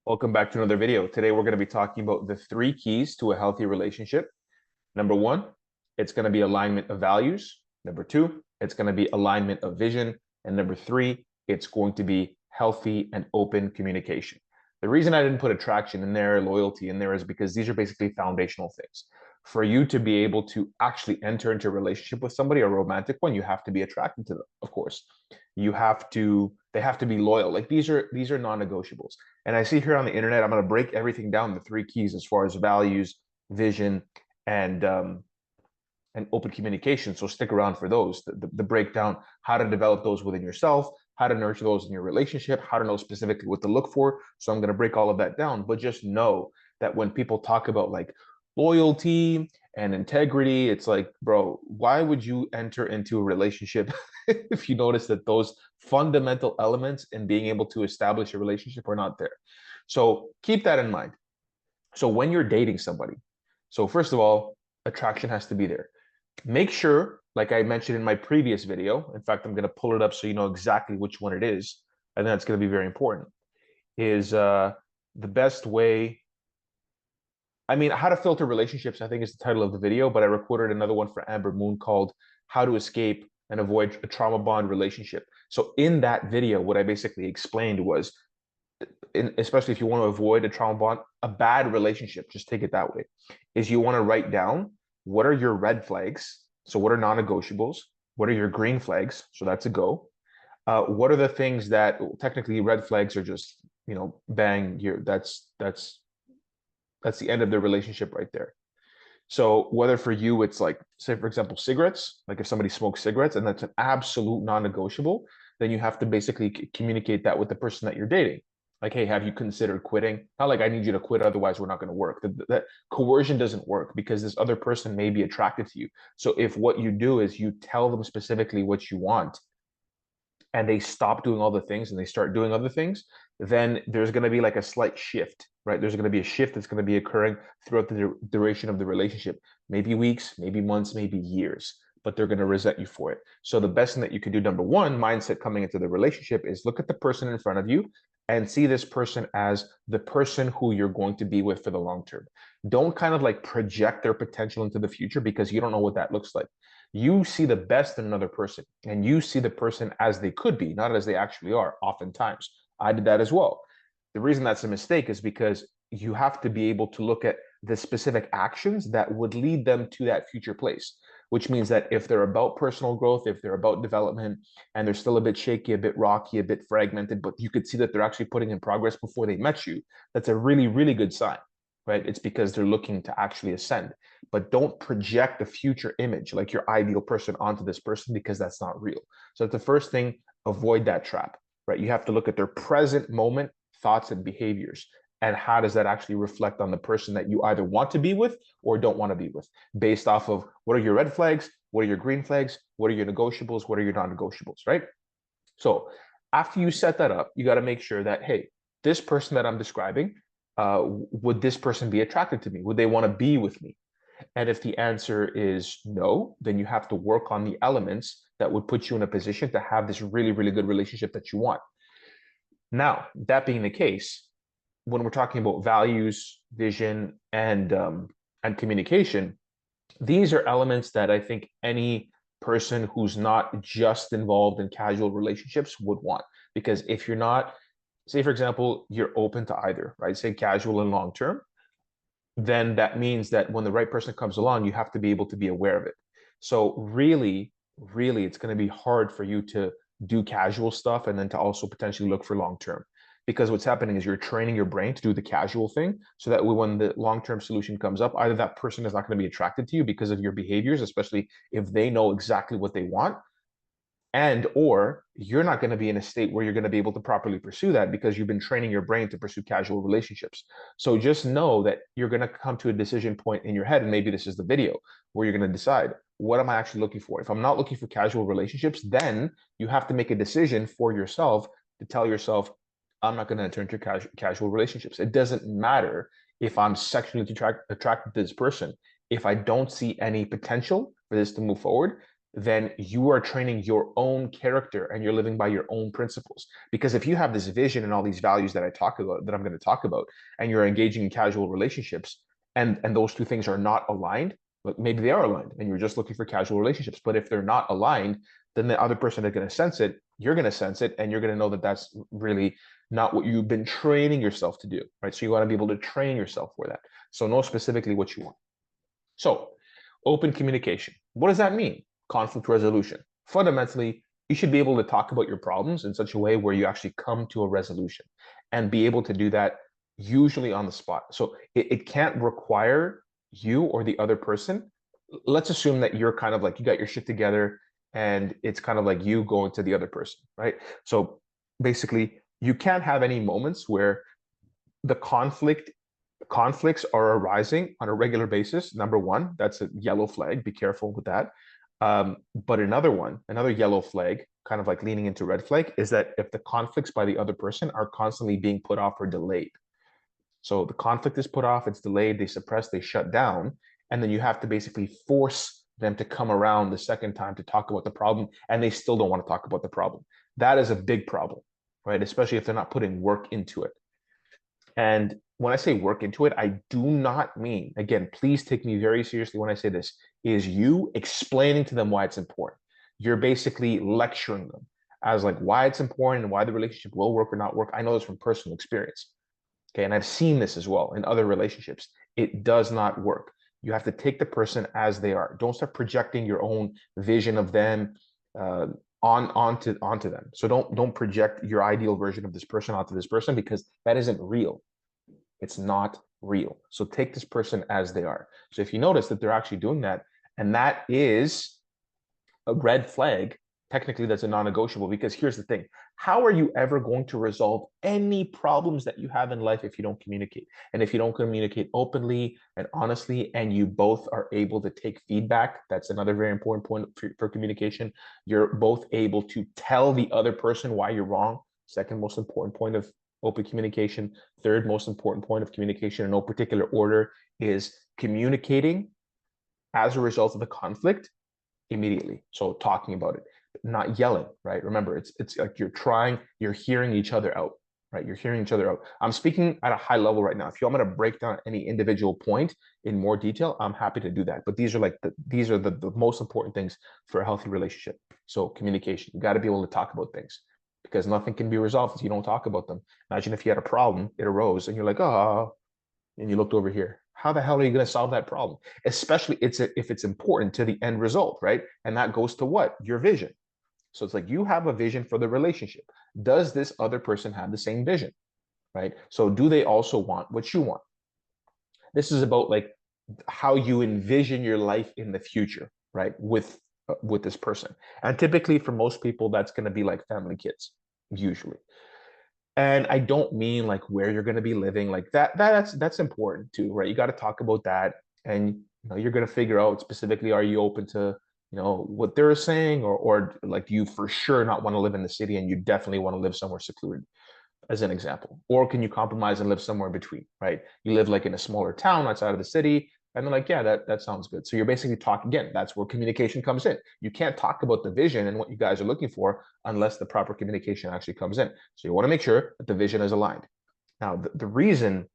Welcome back to another video. Today we're going to be talking about the three keys to a healthy relationship. Number one, it's going to be alignment of values. Number two, it's going to be alignment of vision. And number three, it's going to be healthy and open communication. The reason I didn't put attraction in there, loyalty in there, is because these are basically foundational things. For you to be able to actually enter into a relationship with somebody, a romantic one, you have to be attracted to them, of course. They have to be loyal. Like these are non-negotiables. And I see here on the internet, I'm going to break everything down, the three keys as far as values, vision, and open communication. So stick around for those, the breakdown, how to develop those within yourself, how to nurture those in your relationship, how to know specifically what to look for. So I'm going to break all of that down. But just know that when people talk about like loyalty and integrity, it's like, bro, why would you enter into a relationship if you notice that those fundamental elements in being able to establish a relationship are not there? So keep that in mind. So when you're dating somebody, so first of all, attraction has to be there. Make sure, like I mentioned in my previous video, in fact, I'm going to pull it up so you know exactly which one it is. I think that's going to be very important, is the best way. I mean, how to filter relationships, I think is the title of the video, but I recorded another one for Amber Moon called How to Escape and Avoid a Trauma Bond Relationship. So in that video, what I basically explained was, especially if you want to avoid a trauma bond, a bad relationship, just take it that way, is you want to write down what are your red flags. So what are non-negotiables? What are your green flags? So that's a go. What are the things that technically red flags are just, bang, that's the end of the relationship right there. So whether for you it's like, say for example, cigarettes, like if somebody smokes cigarettes and that's an absolute non-negotiable, then you have to basically communicate that with the person that you're dating. Like, hey, have you considered quitting? Not like I need you to quit, otherwise we're not going to work. That coercion doesn't work because this other person may be attracted to you. So if what you do is you tell them specifically what you want, and they stop doing all the things and they start doing other things, then there's going to be like a slight shift, right? There's going to be a shift that's going to be occurring throughout the duration of the relationship, maybe weeks, maybe months, maybe years, but they're going to resent you for it. So the best thing that you can do, number one, mindset coming into the relationship, is look at the person in front of you and see this person as the person who you're going to be with for the long term. Don't kind of like project their potential into the future because you don't know what that looks like. You see the best in another person and you see the person as they could be, not as they actually are, oftentimes. I did that as well. The reason that's a mistake is because you have to be able to look at the specific actions that would lead them to that future place, which means that if they're about personal growth, if they're about development, and they're still a bit shaky, a bit rocky, a bit fragmented, but you could see that they're actually putting in progress before they met you, that's a really, really good sign, right? It's because they're looking to actually ascend. But don't project the future image, like your ideal person, onto this person because that's not real. So that's the first thing, avoid that trap, right? You have to look at their present moment thoughts and behaviors. And how does that actually reflect on the person that you either want to be with or don't want to be with, based off of what are your red flags, what are your green flags, what are your negotiables, what are your non-negotiables, right? So after you set that up, you got to make sure that, hey, this person that I'm describing, would this person be attracted to me? Would they want to be with me? And if the answer is no, then you have to work on the elements that would put you in a position to have this really, really good relationship that you want. Now, that being the case, when we're talking about values, vision, and communication, these are elements that I think any person who's not just involved in casual relationships would want. Because if you're not, say for example, you're open to either, right? Say casual and long term, then that means that when the right person comes along, you have to be able to be aware of it. So really, really, it's going to be hard for you to do casual stuff and then to also potentially look for long term. Because what's happening is you're training your brain to do the casual thing so that when the long-term solution comes up, either that person is not going to be attracted to you because of your behaviors, especially if they know exactly what they want, and or you're not going to be in a state where you're going to be able to properly pursue that because you've been training your brain to pursue casual relationships. So just know that you're going to come to a decision point in your head, and maybe this is the video where you're going to decide, what am I actually looking for? If I'm not looking for casual relationships, then you have to make a decision for yourself to tell yourself, I'm not going to enter into casual relationships. It doesn't matter if I'm sexually attracted to this person. If I don't see any potential for this to move forward, then you are training your own character and you're living by your own principles. Because if you have this vision and all these values that I'm going to talk about, and you're engaging in casual relationships, and those two things are not aligned, but maybe they are aligned and you're just looking for casual relationships. But if they're not aligned, then the other person is going to sense it, you're going to sense it, and you're going to know that that's really not what you've been training yourself to do, right? So you want to be able to train yourself for that. So know specifically what you want. So open communication. What does that mean? Conflict resolution. Fundamentally, you should be able to talk about your problems in such a way where you actually come to a resolution and be able to do that usually on the spot. So it can't require you or the other person. Let's assume that you're kind of like, you got your shit together and it's kind of like you going to the other person, right? So basically, you can't have any moments where the conflicts are arising on a regular basis. Number one, that's a yellow flag. Be careful with that. But another yellow flag, kind of like leaning into red flag, is that if the conflicts by the other person are constantly being put off or delayed. So the conflict is put off, it's delayed, they suppress, they shut down, and then you have to basically force them to come around the second time to talk about the problem, and they still don't want to talk about the problem. That is a big problem, right? Especially if they're not putting work into it. And when I say work into it, I do not mean, again, please take me very seriously when I say this, is you explaining to them why it's important. You're basically lecturing them as like why it's important and why the relationship will work or not work. I know this from personal experience. Okay. And I've seen this as well in other relationships. It does not work. You have to take the person as they are. Don't start projecting your own vision of them onto them. So don't project your ideal version of this person onto this person, because that isn't real. It's not real. So take this person as they are. So if you notice that they're actually doing that, and that is a red flag, technically that's a non-negotiable, because here's the thing. How are you ever going to resolve any problems that you have in life if you don't communicate? And if you don't communicate openly and honestly, and you both are able to take feedback, that's another very important point for communication. You're both able to tell the other person why you're wrong. Second most important point of open communication. Third most important point of communication in no particular order is communicating as a result of the conflict immediately. So talking about it, not yelling, right? Remember, it's like you're hearing each other out, right? You're hearing each other out. I'm speaking at a high level right now. If you want me to break down any individual point in more detail, I'm happy to do that. But these are the most important things for a healthy relationship. So communication, you got to be able to talk about things, because nothing can be resolved if you don't talk about them. Imagine if you had a problem, it arose, and you're like, oh, and you looked over here. How the hell are you going to solve that problem? Especially if it's important to the end result, right? And that goes to what? Your vision. So it's like you have a vision for the relationship. Does this other person have the same vision, right? So do they also want what you want? This is about like how you envision your life in the future, right? With this person. And typically for most people, that's going to be like family, kids, usually. And I don't mean like where you're going to be living, like that's important too, right? You got to talk about that, and you're going to figure out specifically, are you open to what they're saying, or like you for sure not want to live in the city and you definitely want to live somewhere secluded, as an example. Or can you compromise and live somewhere in between, right? You live like in a smaller town outside of the city, and they're like, yeah, that sounds good. So you're basically talking again. That's where communication comes in. You can't talk about the vision and what you guys are looking for unless the proper communication actually comes in. So you want to make sure that the vision is aligned. Now, the reason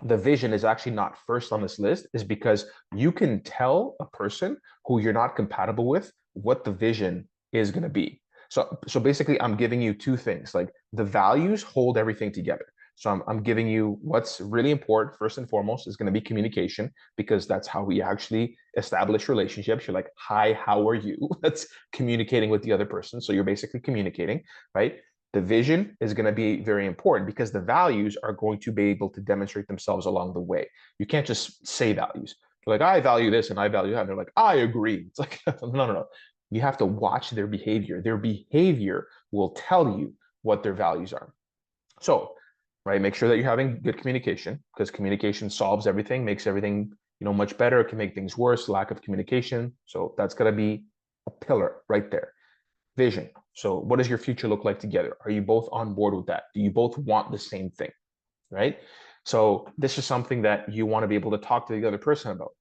the vision is actually not first on this list is because you can tell a person who you're not compatible with what the vision is going to be. So basically, I'm giving you two things. Like the values hold everything together. So I'm giving you what's really important. First and foremost is going to be communication, because that's how we actually establish relationships. You're like, hi, how are you? That's communicating with the other person. So you're basically communicating, right? The vision is going to be very important, because the values are going to be able to demonstrate themselves along the way. You can't just say values. You're like, I value this and I value that. And they're like, I agree. It's like, no. You have to watch their behavior. Their behavior will tell you what their values are. So, right, make sure that you're having good communication, because communication solves everything, makes everything, much better. It can make things worse, lack of communication. So that's going to be a pillar right there. Vision. So what does your future look like together? Are you both on board with that? Do you both want the same thing, right? So this is something that you want to be able to talk to the other person about.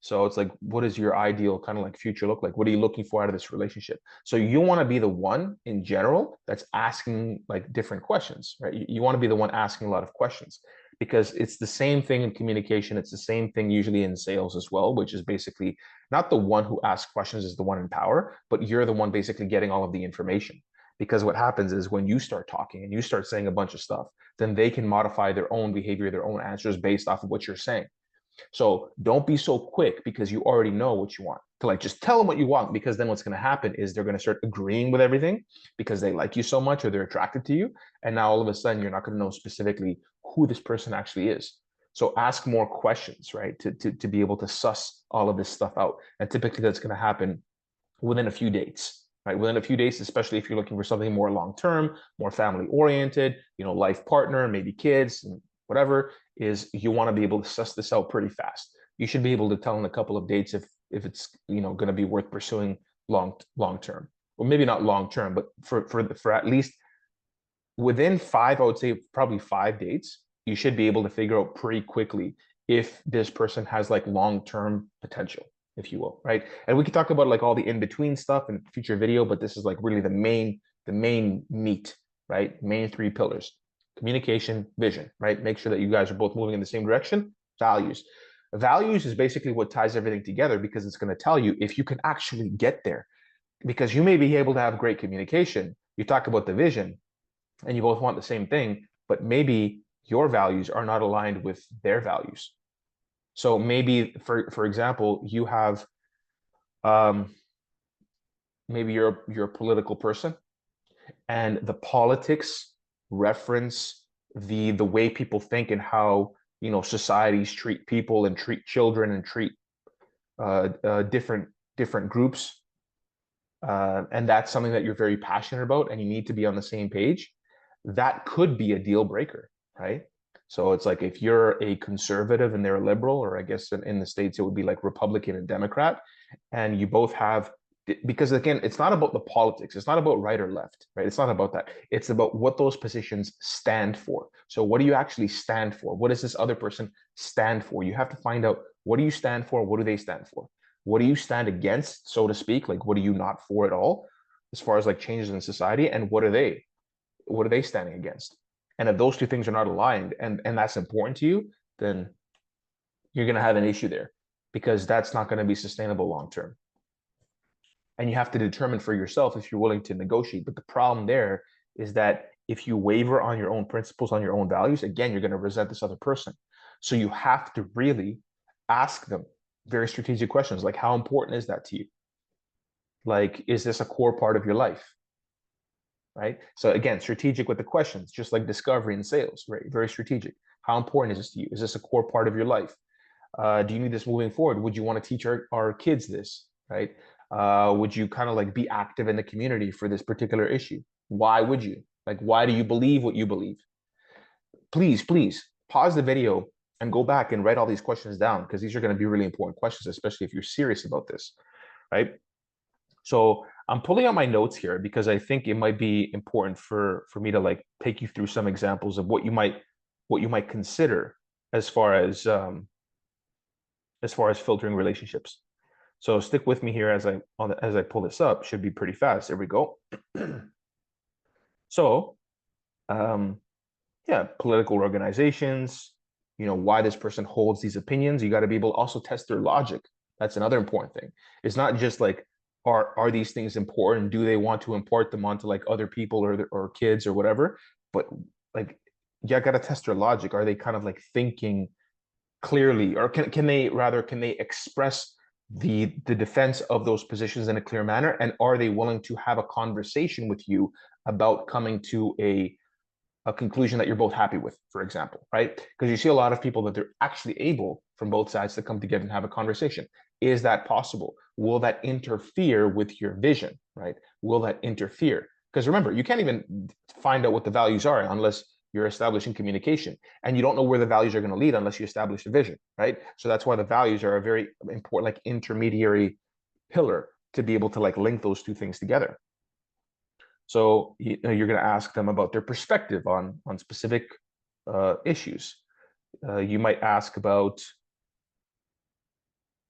So it's like, what does your ideal kind of like future look like? What are you looking for out of this relationship? So you want to be the one in general that's asking like different questions, right? You want to be the one asking a lot of questions, because it's the same thing in communication. It's the same thing usually in sales as well, which is basically not the one who asks questions is the one in power, but you're the one basically getting all of the information. Because what happens is when you start talking and you start saying a bunch of stuff, then they can modify their own behavior, their own answers based off of what you're saying. So don't be so quick because you already know what you want to like just tell them what you want, because then what's going to happen is they're going to start agreeing with everything because they like you so much or they're attracted to you. And now all of a sudden you're not going to know specifically who this person actually is. So ask more questions, right? To be able to suss all of this stuff out. And typically that's going to happen within a few dates, right? Within a few days, especially if you're looking for something more long-term, more family-oriented, life partner, maybe kids, and whatever, is you want to be able to suss this out pretty fast. You should be able to tell in a couple of dates if it's going to be worth pursuing long term, or maybe not long term, but for at least within five, I would say probably 5 dates, you should be able to figure out pretty quickly if this person has like long-term potential, if you will, right? And we could talk about like all the in-between stuff in future video, but this is like really the main meat, right? Main 3 pillars: communication, vision, right? Make sure that you guys are both moving in the same direction. Values. Values is basically what ties everything together, because it's going to tell you if you can actually get there. Because you may be able to have great communication. You talk about the vision, and you both want the same thing, but maybe your values are not aligned with their values. So maybe, for example, you have maybe you're a political person, and the politics reference the way people think and how societies treat people and treat children and treat different groups, and that's something that you're very passionate about, and you need to be on the same page. That could be a deal breaker, right? So it's like if you're a conservative and they're a liberal, or I guess in the States, it would be like Republican and Democrat, and you both have, because again, it's not about the politics. It's not about right or left, right? It's not about that. It's about what those positions stand for. So what do you actually stand for? What does this other person stand for? You have to find out, what do you stand for? What do they stand for? What do you stand against, so to speak? Like, what are you not for at all, as far as like changes in society? And what are they? What are they standing against? And if those two things are not aligned, and that's important to you, then you're going to have an issue there, because that's not going to be sustainable long term. And you have to determine for yourself if you're willing to negotiate. But the problem there is that if you waver on your own principles, on your own values, again, you're going to resent this other person. So you have to really ask them very strategic questions, like, how important is that to you? Like, is this a core part of your life? Right? So again, strategic with the questions, just like discovery and sales, right? Very strategic. How important is this to you? Is this a core part of your life? Do you need this moving forward? Would you want to teach our kids this, right? Would you kind of like be active in the community for this particular issue? Why would you? Like, why do you believe what you believe? Please pause the video and go back and write all these questions down, because these are going to be really important questions, especially if you're serious about this, right? So I'm pulling out my notes here because I think it might be important for me to like take you through some examples of what you might consider as far as filtering relationships. So stick with me here as I pull this up. Should be pretty fast. There we go. So yeah, political organizations, why this person holds these opinions. You got to be able to also test their logic. That's another important thing. It's not just like, are these things important? Do they want to import them onto like other people or kids or whatever? But like, you got to test their logic. Are they kind of like thinking clearly, or can they express the defense of those positions in a clear manner? And are they willing to have a conversation with you about coming to a conclusion that you're both happy with, for example, right? Because you see a lot of people that they're actually able from both sides to come together and have a conversation. Is that possible? Will that interfere with your vision, right? Will that interfere? Because remember, you can't even find out what the values are unless you're establishing communication, and you don't know where the values are going to lead unless you establish a vision, right? So that's why the values are a very important, like, intermediary pillar to be able to like link those two things together. So you're going to ask them about their perspective on specific issues. You might ask about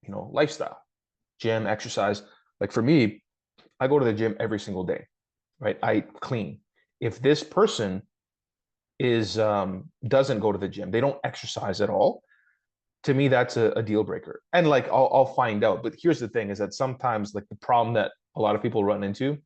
lifestyle, gym, exercise. Like for me, I go to the gym every single day, right? I clean. If this person is doesn't go to the gym, they don't exercise at all, to me that's a deal breaker. And like I'll find out. But here's the thing is that sometimes like the problem that a lot of people run into,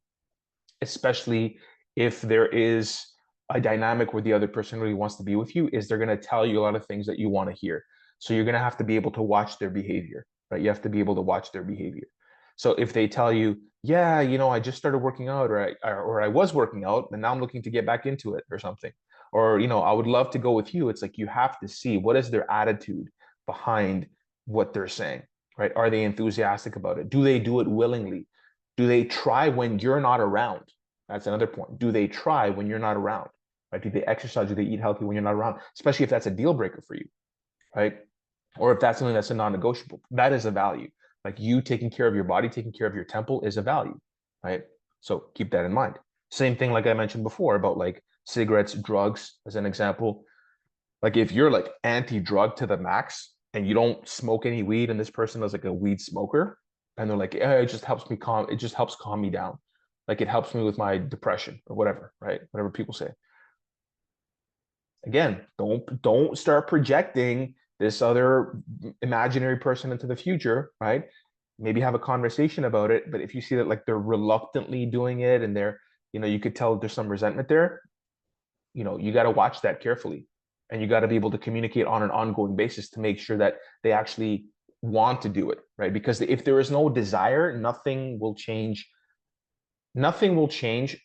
especially if there is a dynamic where the other person really wants to be with you, is they're going to tell you a lot of things that you want to hear. So you're going to have to be able to watch their behavior, right? You have to be able to watch their behavior. So if they tell you, yeah, I just started working out, or I was working out and now I'm looking to get back into it or something, or I would love to go with you. It's like you have to see what is their attitude behind what they're saying, right? Are they enthusiastic about it? Do they do it willingly? Do they try when you're not around? That's another point. Do they try when you're not around? Right? Do they exercise? Do they eat healthy when you're not around? Especially if that's a deal breaker for you, right? Or if that's something that's a non-negotiable, that is a value. Like you taking care of your body, taking care of your temple is a value, right? So keep that in mind. Same thing, like I mentioned before about like cigarettes, drugs, as an example. Like if you're like anti-drug to the max and you don't smoke any weed, and this person is like a weed smoker, and they're like, it just helps me calm, it just helps calm me down. Like it helps me with my depression or whatever, right? Whatever people say. Again, don't start projecting this other imaginary person into the future, right? Maybe have a conversation about it. But if you see that like they're reluctantly doing it and they're, you could tell there's some resentment there, you got to watch that carefully. And you got to be able to communicate on an ongoing basis to make sure that they actually want to do it, right? Because if there is no desire, nothing will change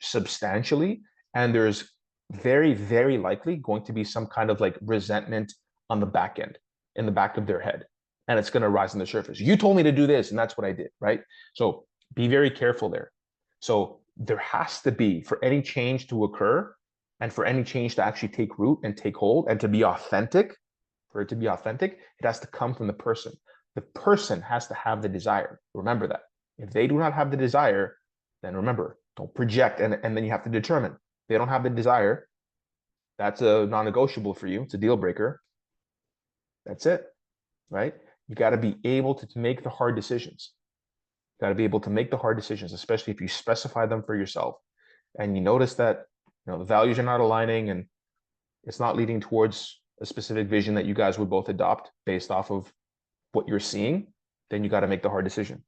substantially. And there's very, very likely going to be some kind of like resentment on the back end, in the back of their head. And it's going to rise on the surface. You told me to do this, and that's what I did, right? So be very careful there. So there has to be, for any change to occur and for any change to actually take root and take hold and to be authentic, for it to be authentic, it has to come from the person. The person has to have the desire. Remember that. If they do not have the desire, then remember, don't project. And then you have to determine. They don't have the desire. That's a non-negotiable for you. It's a deal breaker. That's it, right? You got to be able to make the hard decisions. You got to be able to make the hard decisions, especially if you specify them for yourself and you notice that the values are not aligning and it's not leading towards a specific vision that you guys would both adopt based off of what you're seeing, then you got to make the hard decision.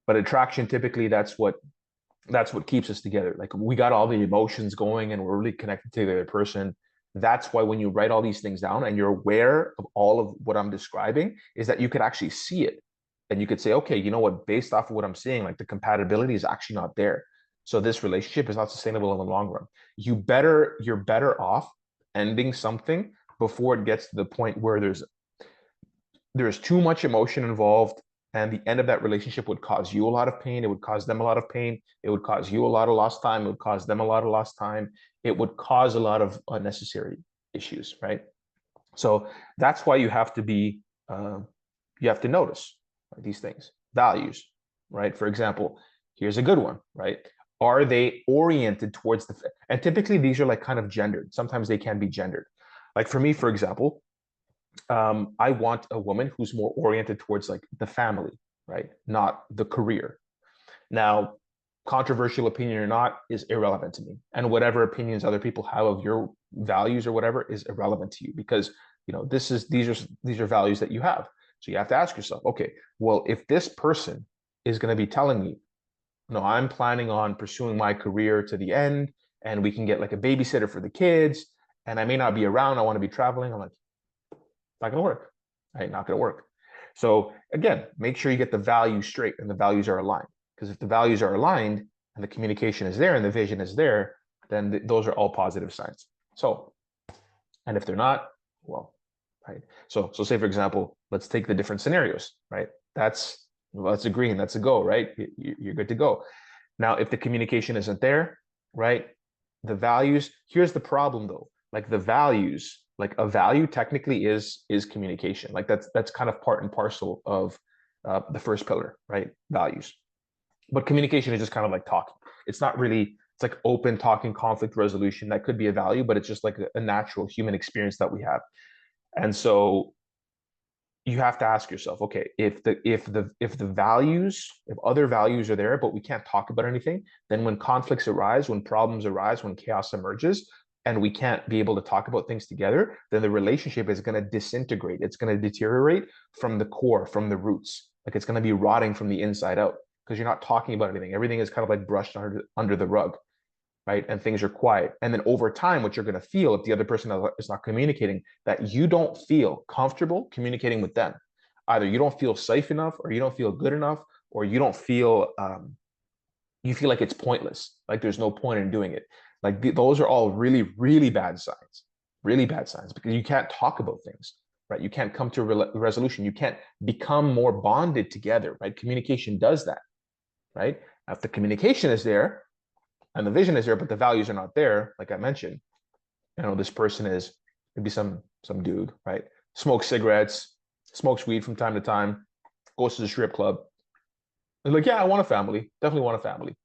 But attraction, typically, that's what keeps us together. Like we got all the emotions going and we're really connected to the other person. That's why when you write all these things down and you're aware of all of what I'm describing, is that you could actually see it. And you could say, okay, you know what, based off of what I'm seeing, like the compatibility is actually not there. So this relationship is not sustainable in the long run. You're better off ending something before it gets to the point where there's too much emotion involved, and the end of that relationship would cause you a lot of pain. It would cause them a lot of pain. It would cause you a lot of lost time. It would cause them a lot of lost time. It would cause a lot of unnecessary issues, right? So that's why you have to notice, right, these things. Values, right? For example, here's a good one, right? Are they oriented towards and typically these are like kind of gendered. Sometimes they can be gendered. Like for me, for example, I want a woman who's more oriented towards like the family, right? Not the career. Now, controversial opinion or not is irrelevant to me. And whatever opinions other people have of your values or whatever is irrelevant to you, because these are values that you have. So you have to ask yourself, okay, well, if this person is going to be telling me, no, I'm planning on pursuing my career to the end, and we can get like a babysitter for the kids, and I may not be around, I want to be traveling. I'm like, not going to work, right? Not going to work. So again, make sure you get the values straight and the values are aligned. Because if the values are aligned and the communication is there and the vision is there, then those are all positive signs. So, and if they're not, well, right. So say for example, let's take the different scenarios, right? That's a green, that's a go, right? You're good to go. Now, if the communication isn't there, right? The values, here's the problem though, like the values, like a value technically is communication. Like that's kind of part and parcel of the first pillar, right? Values. But communication is just kind of like talking. It's not really, it's like open talking, conflict resolution. That could be a value, but it's just like a natural human experience that we have. And so you have to ask yourself, okay, if the values, if other values are there, but we can't talk about anything, then when conflicts arise, when problems arise, when chaos emerges, and we can't be able to talk about things together, then the relationship is going to disintegrate. It's going to deteriorate from the core, from the roots. Like it's going to be rotting from the inside out because you're not talking about anything. Everything is kind of like brushed under the rug, right? And things are quiet. And then over time, what you're going to feel if the other person is not communicating, that you don't feel comfortable communicating with them. Either you don't feel safe enough, or you don't feel good enough, or you don't feel, you feel like it's pointless. Like there's no point in doing it. Like those are all really, really bad signs, because you can't talk about things, right? You can't come to a resolution. You can't become more bonded together, right? Communication does that, right? If the communication is there, and the vision is there, but the values are not there, like I mentioned, this person is maybe some dude, right? Smokes cigarettes, smokes weed from time to time, goes to the strip club. They're like, yeah, I want a family, definitely want a family.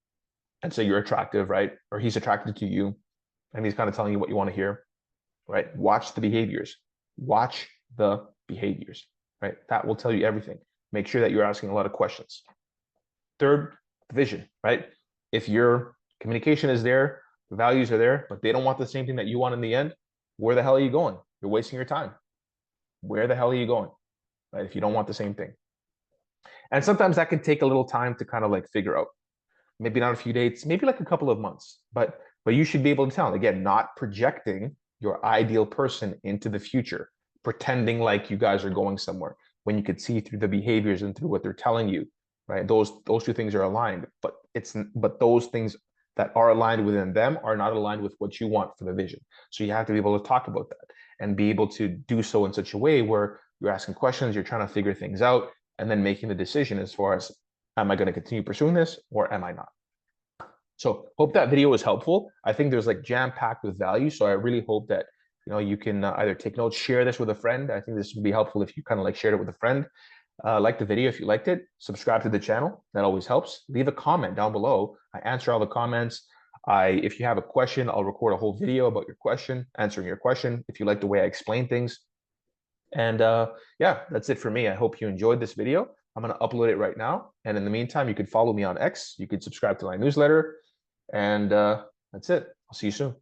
And so you're attractive, right? Or he's attracted to you, and he's kind of telling you what you want to hear, right? Watch the behaviors. Watch the behaviors, right? That will tell you everything. Make sure that you're asking a lot of questions. Third, vision, right? If your communication is there, the values are there, but they don't want the same thing that you want in the end, where the hell are you going? You're wasting your time. Where the hell are you going, right? If you don't want the same thing. And sometimes that can take a little time to kind of like figure out. Maybe not a few dates, maybe like a couple of months, but you should be able to tell. Again, not projecting your ideal person into the future, pretending like you guys are going somewhere when you could see through the behaviors and through what they're telling you, right? Those two things are aligned, but those things that are aligned within them are not aligned with what you want for the vision. So you have to be able to talk about that and be able to do so in such a way where you're asking questions, you're trying to figure things out, and then making the decision as far as, am I going to continue pursuing this or am I not? So hope that video was helpful. I think there's like jam packed with value. So I really hope that you can either take notes, share this with a friend. I think this would be helpful if you kind of like shared it with a friend. Like the video if you liked it. Subscribe to the channel. That always helps. Leave a comment down below. I answer all the comments. If you have a question, I'll record a whole video about your question, answering your question. If you like the way I explain things. And yeah, that's it for me. I hope you enjoyed this video. I'm going to upload it right now. And in the meantime, you could follow me on X. You could subscribe to my newsletter. And that's it. I'll see you soon.